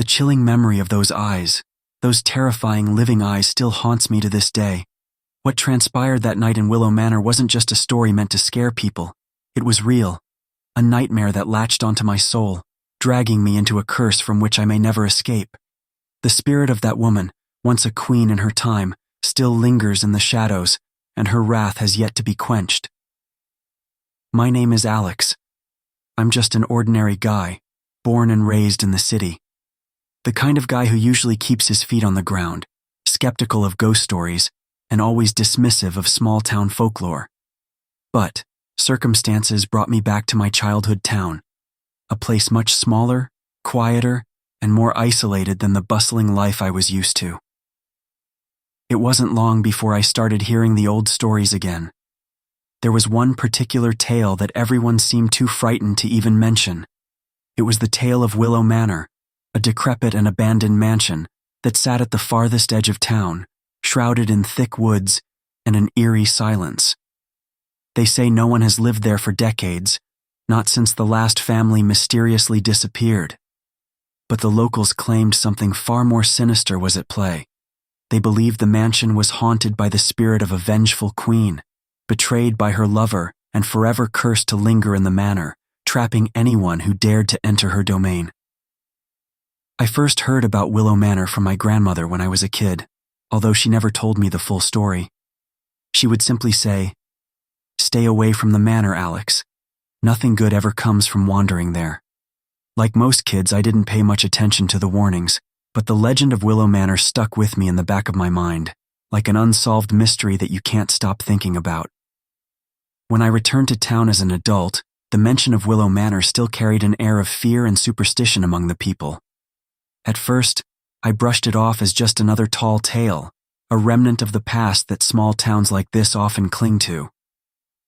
The chilling memory of those eyes, those terrifying living eyes, still haunts me to this day. What transpired that night in Willow Manor wasn't just a story meant to scare people. It was real, a nightmare that latched onto my soul, dragging me into a curse from which I may never escape. The spirit of that woman, once a queen in her time, still lingers in the shadows, and her wrath has yet to be quenched. My name is Alex. I'm just an ordinary guy, born and raised in the city. The kind of guy who usually keeps his feet on the ground, skeptical of ghost stories, and always dismissive of small-town folklore. But circumstances brought me back to my childhood town, a place much smaller, quieter, and more isolated than the bustling life I was used to. It wasn't long before I started hearing the old stories again. There was one particular tale that everyone seemed too frightened to even mention. It was the tale of Willow Manor, a decrepit and abandoned mansion that sat at the farthest edge of town, shrouded in thick woods and an eerie silence. They say no one has lived there for decades, not since the last family mysteriously disappeared. But the locals claimed something far more sinister was at play. They believed the mansion was haunted by the spirit of a vengeful queen, betrayed by her lover and forever cursed to linger in the manor, trapping anyone who dared to enter her domain. I first heard about Willow Manor from my grandmother when I was a kid, although she never told me the full story. She would simply say, "Stay away from the manor, Alex. Nothing good ever comes from wandering there." Like most kids, I didn't pay much attention to the warnings, but the legend of Willow Manor stuck with me in the back of my mind, like an unsolved mystery that you can't stop thinking about. When I returned to town as an adult, the mention of Willow Manor still carried an air of fear and superstition among the people. At first, I brushed it off as just another tall tale, a remnant of the past that small towns like this often cling to.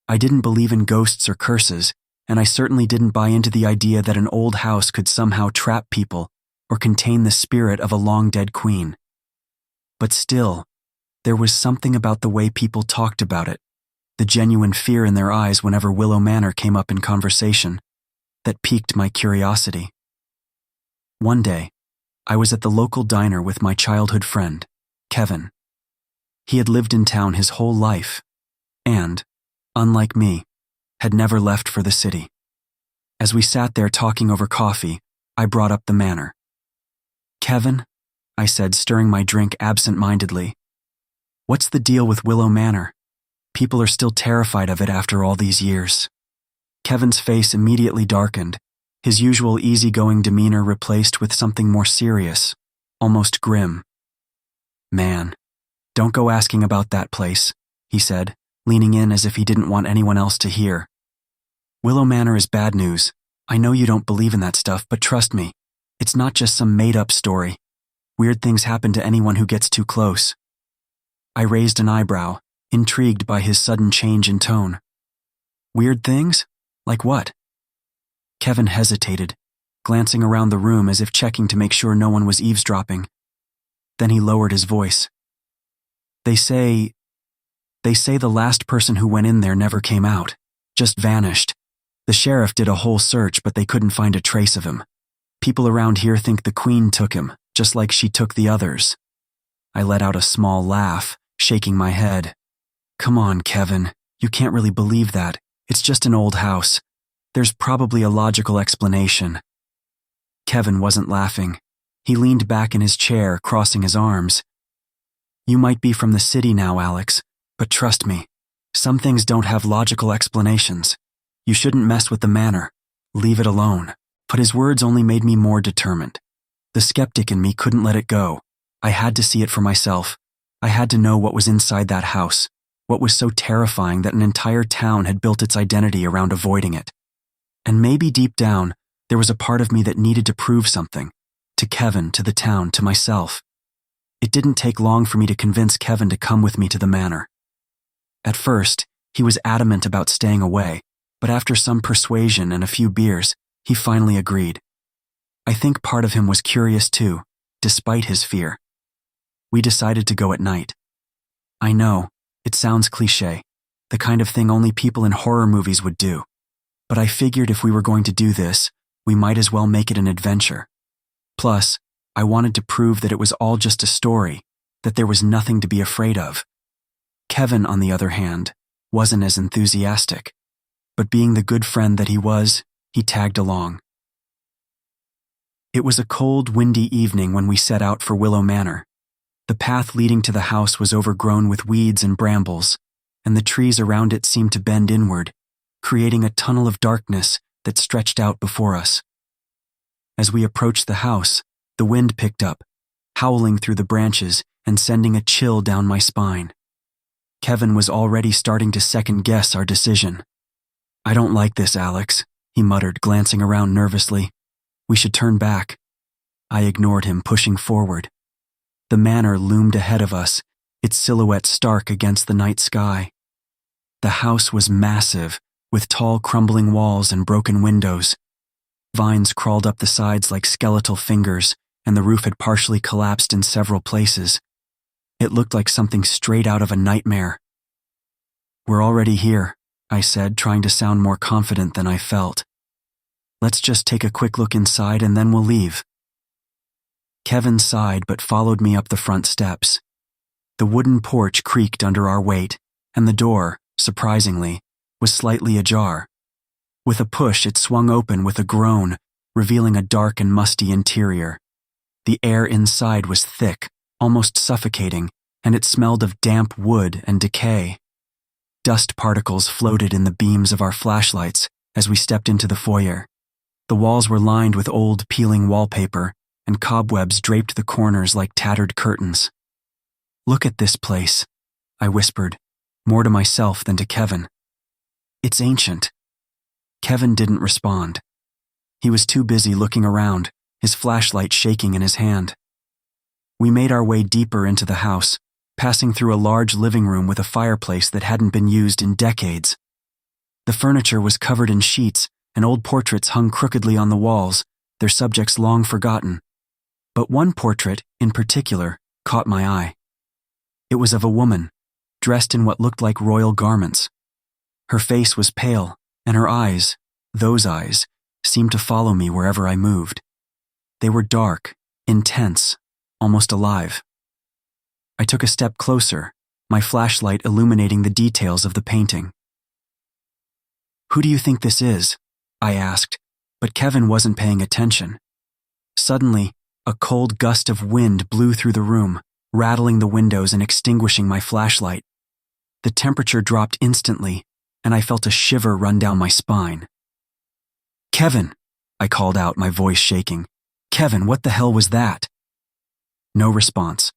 I didn't believe in ghosts or curses, and I certainly didn't buy into the idea that an old house could somehow trap people or contain the spirit of a long-dead queen. But still, there was something about the way people talked about it, the genuine fear in their eyes whenever Willow Manor came up in conversation, that piqued my curiosity. One day, I was at the local diner with my childhood friend, Kevin. He had lived in town his whole life, and, unlike me, had never left for the city. As we sat there talking over coffee, I brought up the manor. "Kevin," I said, stirring my drink absent-mindedly, "what's the deal with Willow Manor? People are still terrified of it after all these years." Kevin's face immediately darkened, his usual easygoing demeanor replaced with something more serious, almost grim. "Man, don't go asking about that place," he said, leaning in as if he didn't want anyone else to hear. "Willow Manor is bad news. I know you don't believe in that stuff, but trust me, it's not just some made-up story. Weird things happen to anyone who gets too close." I raised an eyebrow, intrigued by his sudden change in tone. "Weird things? Like what?" Kevin hesitated, glancing around the room as if checking to make sure no one was eavesdropping. Then he lowered his voice. They say the last person who went in there never came out, just vanished. The sheriff did a whole search, but they couldn't find a trace of him. People around here think the queen took him, just like she took the others." I let out a small laugh, shaking my head. "Come on, Kevin, you can't really believe that. It's just an old house. There's probably a logical explanation." Kevin wasn't laughing. He leaned back in his chair, crossing his arms. "You might be from the city now, Alex, but trust me, some things don't have logical explanations. You shouldn't mess with the manor. Leave it alone." But his words only made me more determined. The skeptic in me couldn't let it go. I had to see it for myself. I had to know what was inside that house, what was so terrifying that an entire town had built its identity around avoiding it. And maybe deep down, there was a part of me that needed to prove something, to Kevin, to the town, to myself. It didn't take long for me to convince Kevin to come with me to the manor. At first, he was adamant about staying away, but after some persuasion and a few beers, he finally agreed. I think part of him was curious too, despite his fear. We decided to go at night. I know, it sounds cliché, the kind of thing only people in horror movies would do. But I figured if we were going to do this, we might as well make it an adventure. Plus, I wanted to prove that it was all just a story, that there was nothing to be afraid of. Kevin, on the other hand, wasn't as enthusiastic, but being the good friend that he was, he tagged along. It was a cold, windy evening when we set out for Willow Manor. The path leading to the house was overgrown with weeds and brambles, and the trees around it seemed to bend inward, creating a tunnel of darkness that stretched out before us. As we approached the house, the wind picked up, howling through the branches and sending a chill down my spine. Kevin was already starting to second-guess our decision. "I don't like this, Alex," he muttered, glancing around nervously. "We should turn back." I ignored him, pushing forward. The manor loomed ahead of us, its silhouette stark against the night sky. The house was massive, with tall, crumbling walls and broken windows. Vines crawled up the sides like skeletal fingers, and the roof had partially collapsed in several places. It looked like something straight out of a nightmare. "We're already here," I said, trying to sound more confident than I felt. "Let's just take a quick look inside and then we'll leave." Kevin sighed but followed me up the front steps. The wooden porch creaked under our weight, and the door, surprisingly, was slightly ajar. With a push, it swung open with a groan, revealing a dark and musty interior. The air inside was thick, almost suffocating, and it smelled of damp wood and decay. Dust particles floated in the beams of our flashlights as we stepped into the foyer. The walls were lined with old, peeling wallpaper, and cobwebs draped the corners like tattered curtains. "Look at this place," I whispered, more to myself than to Kevin. "It's ancient." Kevin didn't respond. He was too busy looking around, his flashlight shaking in his hand. We made our way deeper into the house, passing through a large living room with a fireplace that hadn't been used in decades. The furniture was covered in sheets, and old portraits hung crookedly on the walls, their subjects long forgotten. But one portrait, in particular, caught my eye. It was of a woman, dressed in what looked like royal garments. Her face was pale, and her eyes, those eyes, seemed to follow me wherever I moved. They were dark, intense, almost alive. I took a step closer, my flashlight illuminating the details of the painting. "Who do you think this is?" I asked, but Kevin wasn't paying attention. Suddenly, a cold gust of wind blew through the room, rattling the windows and extinguishing my flashlight. The temperature dropped instantly, and I felt a shiver run down my spine. "Kevin!" I called out, my voice shaking. "Kevin, what the hell was that?" No response.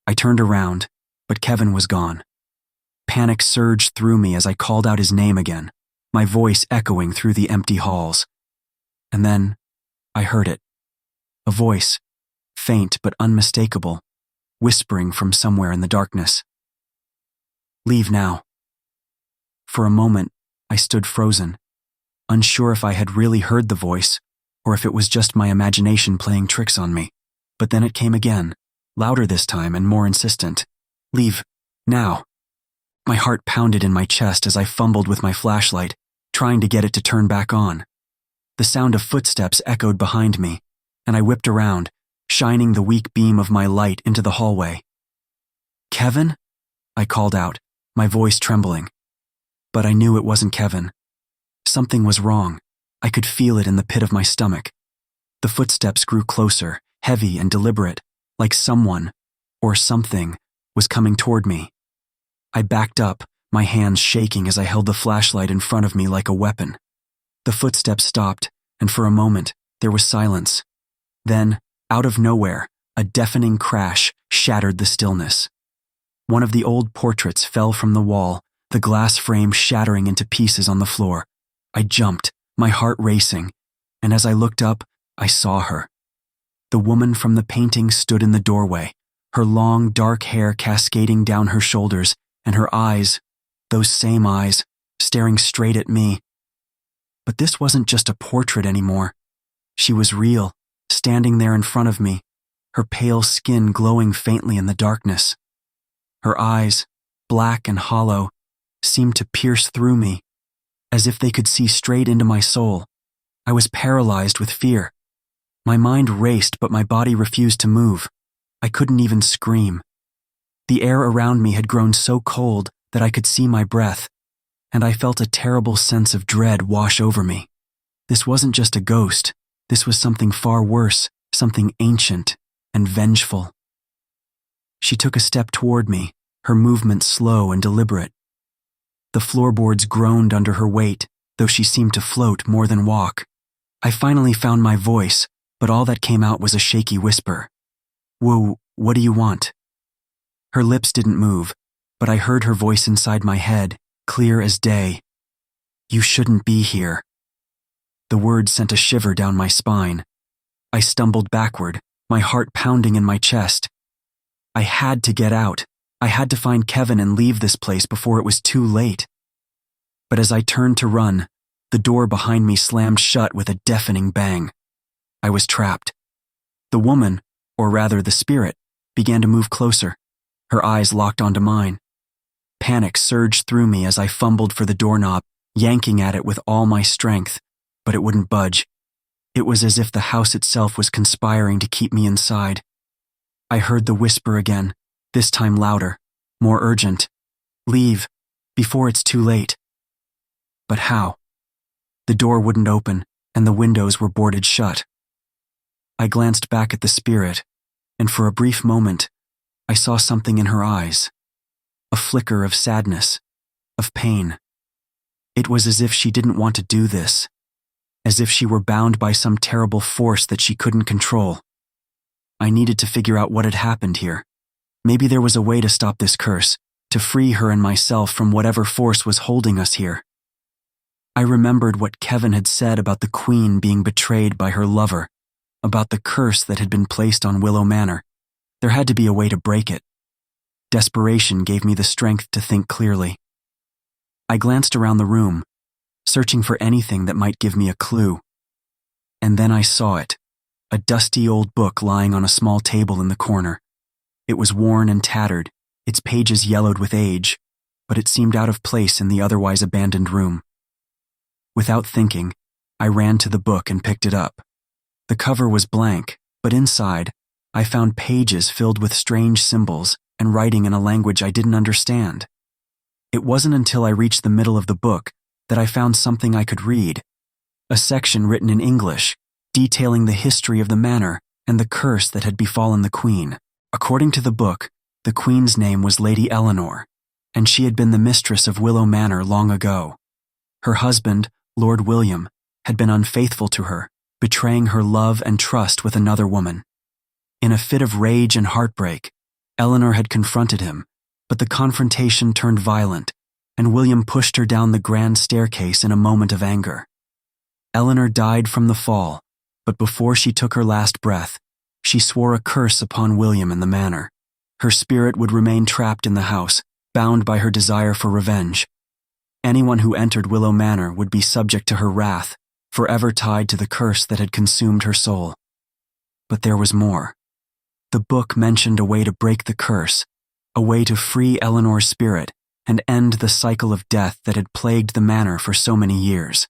I turned around, but Kevin was gone. Panic surged through me as I called out his name again, my voice echoing through the empty halls. And then, I heard it. A voice, faint but unmistakable, whispering from somewhere in the darkness. "Leave now." For a moment, I stood frozen, unsure if I had really heard the voice or if it was just my imagination playing tricks on me. But then it came again, louder this time and more insistent. "Leave, now." My heart pounded in my chest as I fumbled with my flashlight, trying to get it to turn back on. The sound of footsteps echoed behind me, and I whipped around, shining the weak beam of my light into the hallway. "Kevin?" I called out, my voice trembling. But I knew it wasn't Kevin. Something was wrong. I could feel it in the pit of my stomach. The footsteps grew closer, heavy and deliberate, like someone, or something, was coming toward me. I backed up, my hands shaking as I held the flashlight in front of me like a weapon. The footsteps stopped, and for a moment, there was silence. Then, out of nowhere, a deafening crash shattered the stillness. One of the old portraits fell from the wall, the glass frame shattering into pieces on the floor. I jumped, my heart racing, and as I looked up, I saw her. The woman from the painting stood in the doorway, her long, dark hair cascading down her shoulders, and her eyes, those same eyes, staring straight at me. But this wasn't just a portrait anymore. She was real, standing there in front of me, her pale skin glowing faintly in the darkness. Her eyes, black and hollow, seemed to pierce through me, as if they could see straight into my soul. I was paralyzed with fear. My mind raced, but my body refused to move. I couldn't even scream. The air around me had grown so cold that I could see my breath, and I felt a terrible sense of dread wash over me. This wasn't just a ghost. This was something far worse, something ancient and vengeful. She took a step toward me, her movement slow and deliberate. The floorboards groaned under her weight, though she seemed to float more than walk. I finally found my voice, but all that came out was a shaky whisper. "Whoa, what do you want?" Her lips didn't move, but I heard her voice inside my head, clear as day. "You shouldn't be here." The words sent a shiver down my spine. I stumbled backward, my heart pounding in my chest. I had to get out. I had to find Kevin and leave this place before it was too late. But as I turned to run, the door behind me slammed shut with a deafening bang. I was trapped. The woman, or rather the spirit, began to move closer. Her eyes locked onto mine. Panic surged through me as I fumbled for the doorknob, yanking at it with all my strength, but it wouldn't budge. It was as if the house itself was conspiring to keep me inside. I heard the whisper again, this time louder, more urgent. "Leave, before it's too late." But how? The door wouldn't open, and the windows were boarded shut. I glanced back at the spirit, and for a brief moment, I saw something in her eyes. A flicker of sadness, of pain. It was as if she didn't want to do this, as if she were bound by some terrible force that she couldn't control. I needed to figure out what had happened here. Maybe there was a way to stop this curse, to free her and myself from whatever force was holding us here. I remembered what Kevin had said about the queen being betrayed by her lover, about the curse that had been placed on Willow Manor. There had to be a way to break it. Desperation gave me the strength to think clearly. I glanced around the room, searching for anything that might give me a clue. And then I saw it, a dusty old book lying on a small table in the corner. It was worn and tattered, its pages yellowed with age, but it seemed out of place in the otherwise abandoned room. Without thinking, I ran to the book and picked it up. The cover was blank, but inside, I found pages filled with strange symbols and writing in a language I didn't understand. It wasn't until I reached the middle of the book that I found something I could read, a section written in English, detailing the history of the manor and the curse that had befallen the queen. According to the book, the queen's name was Lady Eleanor, and she had been the mistress of Willow Manor long ago. Her husband, Lord William, had been unfaithful to her, betraying her love and trust with another woman. In a fit of rage and heartbreak, Eleanor had confronted him, but the confrontation turned violent, and William pushed her down the grand staircase in a moment of anger. Eleanor died from the fall, but before she took her last breath, she swore a curse upon William and the manor. Her spirit would remain trapped in the house, bound by her desire for revenge. Anyone who entered Willow Manor would be subject to her wrath, forever tied to the curse that had consumed her soul. But there was more. The book mentioned a way to break the curse, a way to free Eleanor's spirit and end the cycle of death that had plagued the manor for so many years.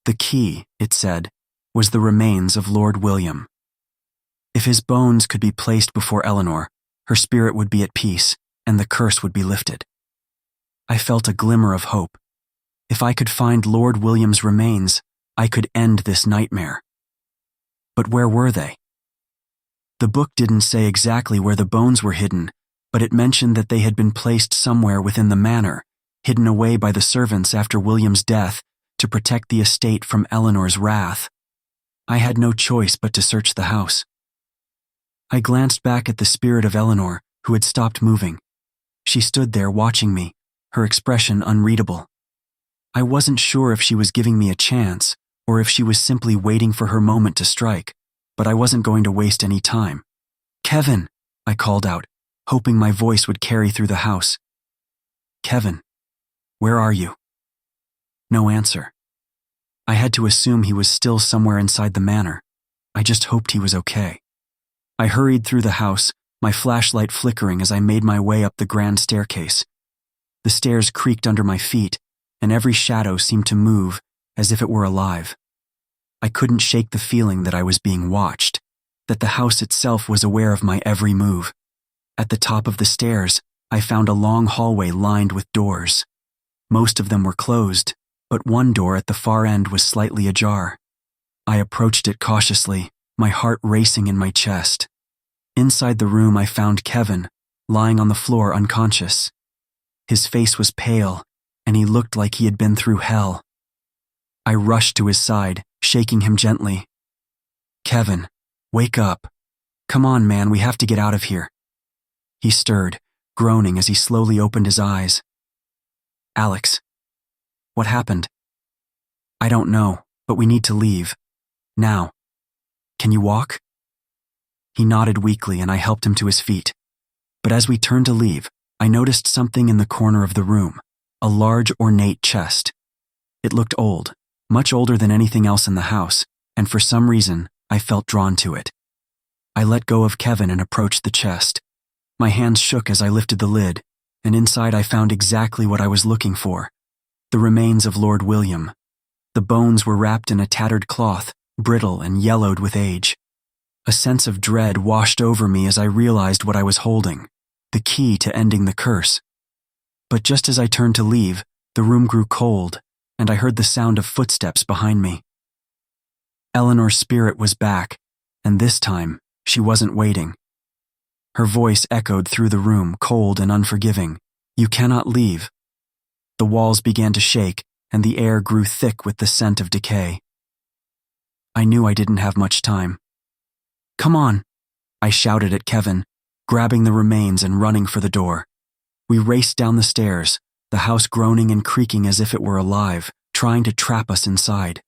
The key, it said, was the remains of Lord William. If his bones could be placed before Eleanor, her spirit would be at peace, and the curse would be lifted. I felt a glimmer of hope. If I could find Lord William's remains, I could end this nightmare. But where were they? The book didn't say exactly where the bones were hidden, but it mentioned that they had been placed somewhere within the manor, hidden away by the servants after William's death to protect the estate from Eleanor's wrath. I had no choice but to search the house. I glanced back at the spirit of Eleanor, who had stopped moving. She stood there watching me, her expression unreadable. I wasn't sure if she was giving me a chance, or if she was simply waiting for her moment to strike, but I wasn't going to waste any time. "Kevin," I called out, hoping my voice would carry through the house. "Kevin, where are you?" No answer. I had to assume he was still somewhere inside the manor. I just hoped he was okay. I hurried through the house, my flashlight flickering as I made my way up the grand staircase. The stairs creaked under my feet, and every shadow seemed to move as if it were alive. I couldn't shake the feeling that I was being watched, that the house itself was aware of my every move. At the top of the stairs, I found a long hallway lined with doors. Most of them were closed, but one door at the far end was slightly ajar. I approached it cautiously, my heart racing in my chest. Inside the room, I found Kevin, lying on the floor unconscious. His face was pale, and he looked like he had been through hell. I rushed to his side, shaking him gently. "Kevin, wake up. Come on, man, we have to get out of here." He stirred, groaning as he slowly opened his eyes. "Alex, what happened?" "I don't know, but we need to leave. Now. Can you walk?" He nodded weakly and I helped him to his feet. But as we turned to leave, I noticed something in the corner of the room, a large ornate chest. It looked old, much older than anything else in the house, and for some reason, I felt drawn to it. I let go of Kevin and approached the chest. My hands shook as I lifted the lid, and inside I found exactly what I was looking for: the remains of Lord William. The bones were wrapped in a tattered cloth, brittle and yellowed with age. A sense of dread washed over me as I realized what I was holding, the key to ending the curse. But just as I turned to leave, the room grew cold, and I heard the sound of footsteps behind me. Eleanor's spirit was back, and this time, she wasn't waiting. Her voice echoed through the room, cold and unforgiving. "You cannot leave." The walls began to shake, and the air grew thick with the scent of decay. I knew I didn't have much time. "Come on," I shouted at Kevin, grabbing the remains and running for the door. We raced down the stairs, the house groaning and creaking as if it were alive, trying to trap us inside.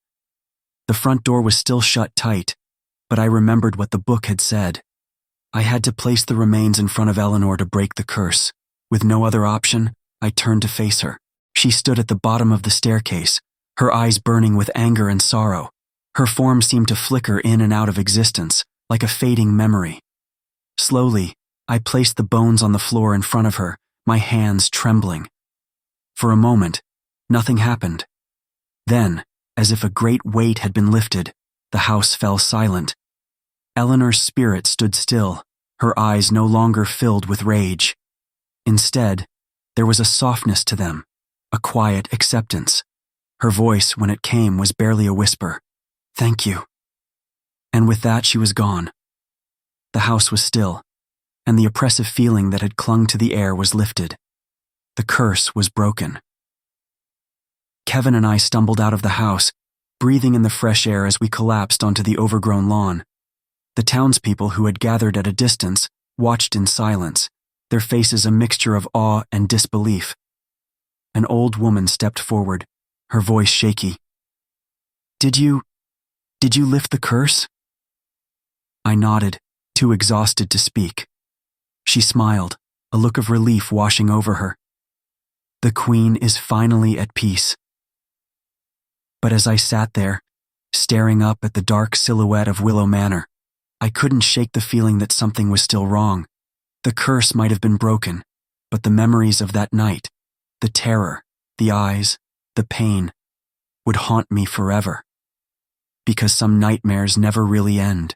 The front door was still shut tight, but I remembered what the book had said. I had to place the remains in front of Eleanor to break the curse. With no other option, I turned to face her. She stood at the bottom of the staircase, her eyes burning with anger and sorrow. Her form seemed to flicker in and out of existence, like a fading memory. Slowly, I placed the bones on the floor in front of her, my hands trembling. For a moment, nothing happened. Then, as if a great weight had been lifted, the house fell silent. Eleanor's spirit stood still, her eyes no longer filled with rage. Instead, there was a softness to them, a quiet acceptance. Her voice, when it came, was barely a whisper. "Thank you." And with that, she was gone. The house was still, and the oppressive feeling that had clung to the air was lifted. The curse was broken. Kevin and I stumbled out of the house, breathing in the fresh air as we collapsed onto the overgrown lawn. The townspeople who had gathered at a distance watched in silence, their faces a mixture of awe and disbelief. An old woman stepped forward, her voice shaky. Did you lift the curse?" I nodded, too exhausted to speak. She smiled, a look of relief washing over her. "The Queen is finally at peace." But as I sat there, staring up at the dark silhouette of Willow Manor, I couldn't shake the feeling that something was still wrong. The curse might have been broken, but the memories of that night, the terror, the eyes, the pain, would haunt me forever. Because some nightmares never really end.